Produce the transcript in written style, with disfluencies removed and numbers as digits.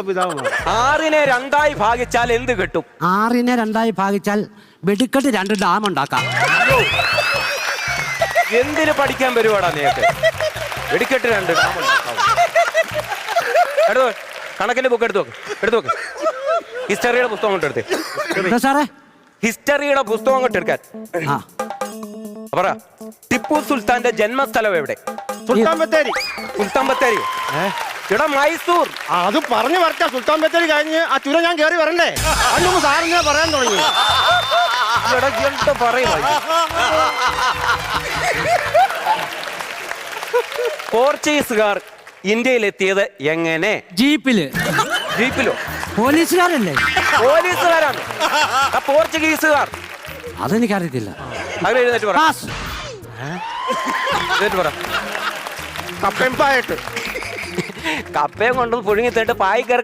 പിതാവുമാണ്. 6നെ 2ആയി ഭാഗിച്ചാൽ എന്ത് കിട്ടും? 6നെ 2ആയി ഭാഗിച്ചാൽ വെടിക്കെട്ട് 2 ഡാം ഉണ്ടാക്കാം. എന്തിന് പഠിക്കാൻ വരുവാടാ നീക്ക്? വെടിക്കെട്ട് 2 ഡാം ഉണ്ടാക്കാം. എടുത്തോ, കണക്കിന്റെ ബുക്ക് എടുത്തു നോക്ക്. ഹിസ്റ്ററിയുടെ പുസ്തകം കൊണ്ട് എടുത്തേ. സാറേ, ഹിസ്റ്ററിയുടെ പുസ്തകം കൊണ്ട് എടുക്കാൻ. ആ പറ, ടിപ്പു സുൽത്താന്റെ ജന്മസ്ഥലം എവിടെ? സുൽത്താൻ ബത്തേരി. സുൽത്താൻ ബത്തേരി ഇവിടെ മൈസൂർ. അത് പറഞ്ഞു വരട്ടെ. സുൽത്താൻ ബത്തേരി കഴിഞ്ഞ് ആ ചുരം ഞാൻ കയറി വരണ്ടേ? അതിന് സാറിനെ പറയാൻ തുടങ്ങി. പോർച്ചുഗീസുകാർ ഇന്ത്യയിലെത്തിയത് എങ്ങനെ? ജീപ്പിലോ? പോലീസുകാരല്ലേ? പോലീസുകാരാണ്. പോർച്ചുഗീസുകാർ അതെനിക്കറിയത്തില്ല. അങ്ങനെ എഴുന്നേറ്റ് പറ. കപ്പെമ്പായിട്ട് കപ്പയും കൊണ്ട് പുഴുങ്ങി തേട്ട് പായി കയറി